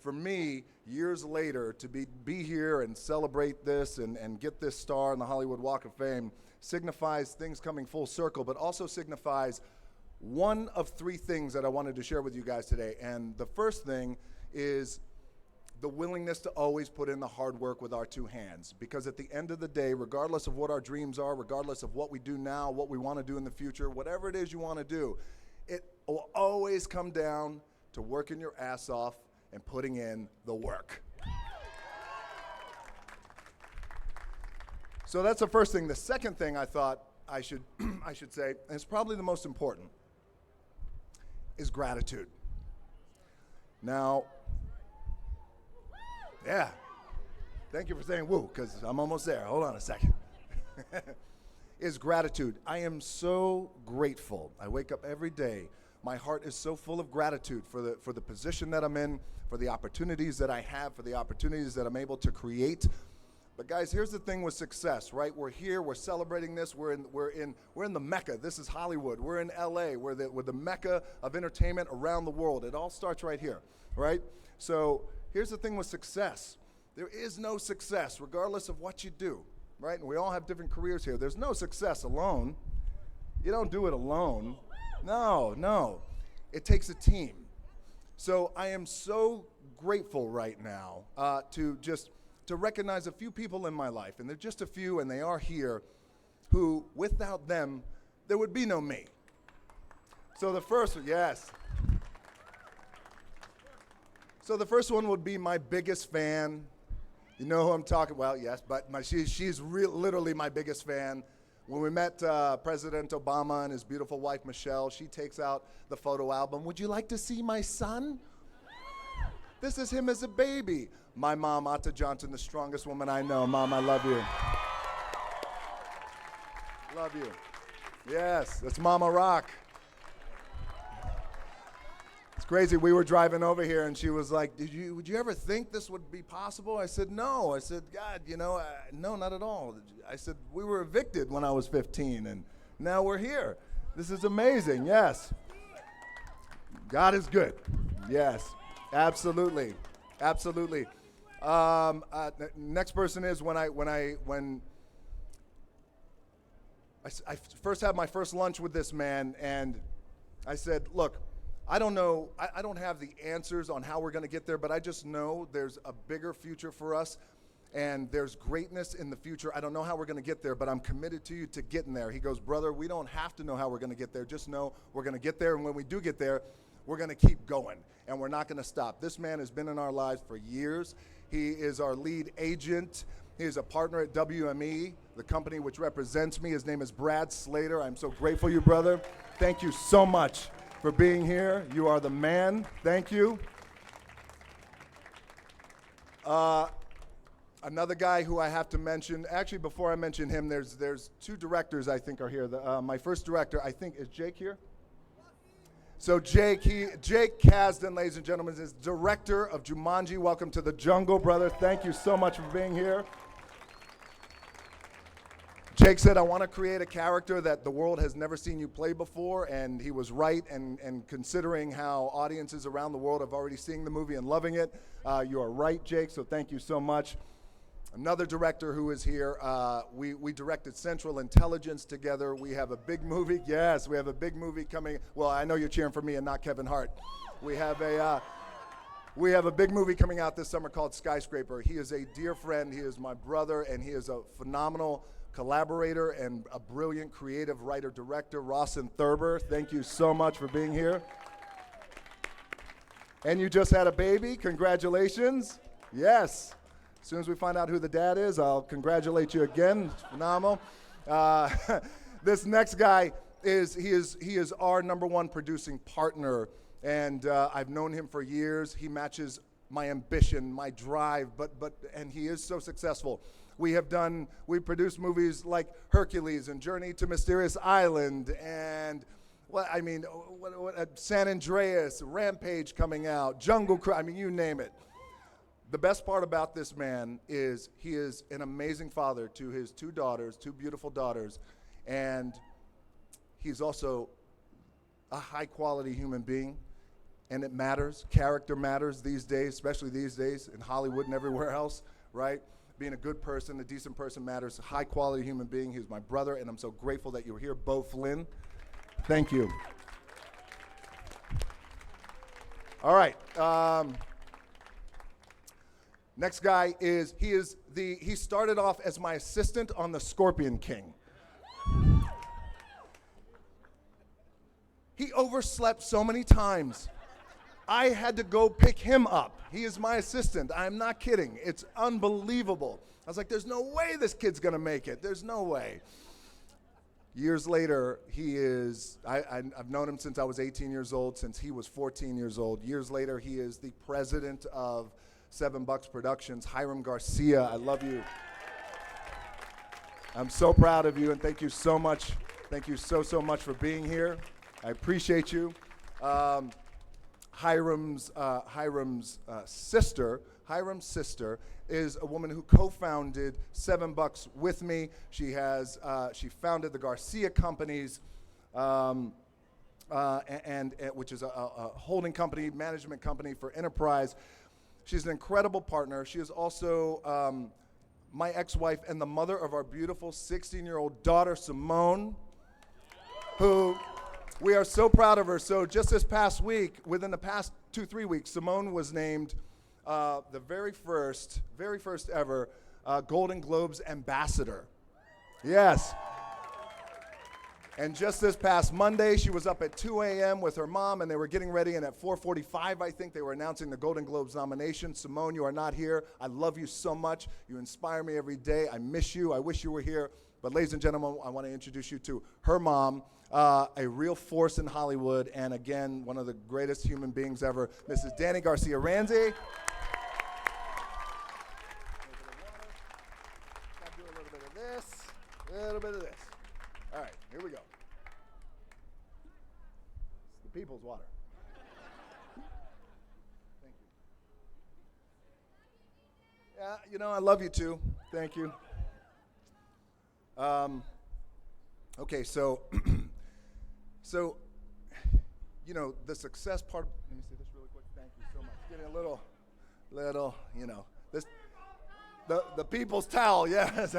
for me, years later, to be here and celebrate this and get this star on the Hollywood Walk of Fame signifies things coming full circle, but also signifies one of three things that I wanted to share with you guys today. And the first thing is the willingness to always put in the hard work with our two hands. Because at the end of the day, regardless of what our dreams are, regardless of what we do now, what we want to do in the future, whatever it is you want to do, it will always come down to working your ass off and putting in the work. So that's the first thing. The second thing I thought I should say, and it's probably the most important, is gratitude. Now, yeah, thank you for saying woo, because I'm almost there. Hold on a second. Is gratitude. I am so grateful. I wake up every day. My heart is so full of gratitude for the position that I'm in, for the opportunities that I have, for the opportunities that I'm able to create. But guys, here's the thing with success, right? We're here, we're celebrating this, we're in the Mecca. This is Hollywood. We're in LA. We're the Mecca of entertainment around the world. It all starts right here, right? So here's the thing with success. There is no success, regardless of what you do, right? And we all have different careers here. There's no success alone. You don't do it alone. No. It takes a team. So I am so grateful right now to recognize a few people in my life, and they're just a few, and they are here, who, without them, there would be no me. So the first, yes. So the first one would be my biggest fan. You know who I'm talking, well, yes, but she's literally my biggest fan. When we met President Obama and his beautiful wife, Michelle, she takes out the photo album. Would you like to see my son? This is him as a baby. My mom, Atta Johnson, the strongest woman I know. Mom, I love you. Love you. Yes, that's Mama Rock. It's crazy. We were driving over here, and she was like, would you ever think this would be possible? I said, no. I said, God, no, not at all. I said, we were evicted when I was 15, and now we're here. This is amazing. Yes. God is good. Yes, absolutely. Absolutely. Next person is when I first had my first lunch with this man, and I said, look, I don't know, I don't have the answers on how we're going to get there, but I just know there's a bigger future for us, and there's greatness in the future. I don't know how we're going to get there, but I'm committed to you to getting there. He goes, brother, we don't have to know how we're going to get there. Just know we're going to get there, and when we do get there, we're going to keep going, and we're not going to stop. This man has been in our lives for years. He is our lead agent. He is a partner at WME, the company which represents me. His name is Brad Slater. I'm so grateful you, brother. Thank you so much for being here. You are the man. Thank you. Another guy who I have to mention, actually before I mention him, there's two directors I think are here. My first director, I think, is Jake here? So Jake Kasdan, ladies and gentlemen, is director of Jumanji. Welcome to the jungle, brother. Thank you so much for being here. Jake said, I want to create a character that the world has never seen you play before, and he was right, and considering how audiences around the world have already seen the movie and loving it, you are right, Jake, so thank you so much. Another director who is here, we directed Central Intelligence together. We have a big movie, yes, we have a big movie coming. Well, I know you're cheering for me and not Kevin Hart. We have a big movie coming out this summer called Skyscraper. He is a dear friend, he is my brother, and he is a phenomenal collaborator and a brilliant creative writer-director, Rawson Thurber. Thank you so much for being here. And you just had a baby, congratulations. Yes. As soon as we find out who the dad is, I'll congratulate you again. It's phenomenal. This next guy is our number one producing partner, and I've known him for years. He matches my ambition, my drive, and he is so successful. We produced movies like Hercules and Journey to Mysterious Island and San Andreas, Rampage coming out, Jungle Cruise, you name it. The best part about this man is he is an amazing father to his two beautiful daughters, and he's also a high quality human being. and it matters. Character matters these days, especially these days in Hollywood and everywhere else, right? Being a good person, a decent person matters. A high-quality human being. He's my brother, and I'm so grateful that you're here, Bo Flynn. Thank you. All right. Next guy he started off as my assistant on The Scorpion King. He overslept so many times. I had to go pick him up. He is my assistant. I'm not kidding. It's unbelievable. I was like, there's no way this kid's gonna make it. There's no way. Years later, I've known him since I was 18 years old, since he was 14 years old. Years later, he is the president of $7 Productions, Hiram Garcia. I love you. I'm so proud of you, and thank you so much. Thank you so much for being here. I appreciate you. Hiram's sister is a woman who co-founded $7 with me. She founded the Garcia Companies, which is a holding company, management company for enterprise. She's an incredible partner. She is also my ex-wife and the mother of our beautiful 16-year-old daughter, Simone, who we are so proud of her. So just this past week, within the past 2-3 weeks, Simone was named the very first ever Golden Globes ambassador. Yes. And just this past Monday, she was up at 2 a.m. with her mom, and they were getting ready, and at 4:45, I think, they were announcing the Golden Globes nomination. Simone, you are not here. I love you so much. You inspire me every day. I miss you. I wish you were here. But ladies and gentlemen, I want to introduce you to her mom, a real force in Hollywood, and again, one of the greatest human beings ever, Mrs. Danny Garcia Ramsey. Do a little bit of this, a little bit of this. All right, here we go. It's the people's water. Thank you. Yeah, you know, I love you too. Thank you. Okay, so, you know, the success part, let me see this really quick. Thank you so much. Getting a little, you know, this, the people's towel, yes.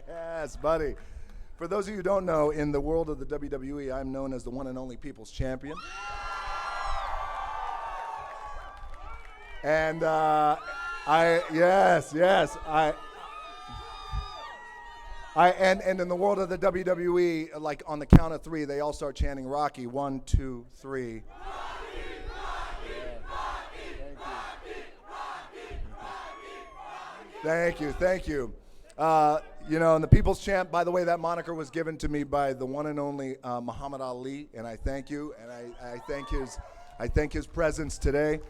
Yes, buddy. For those of you who don't know, in the world of the WWE, I'm known as the one and only People's Champion. And and in the world of the WWE, like on the count of 3, they all start chanting Rocky. 1, 2, 3. Thank you. You know, and the People's Champ, by the way, that moniker was given to me by the one and only Muhammad Ali, and I thank you, and I thank his presence today.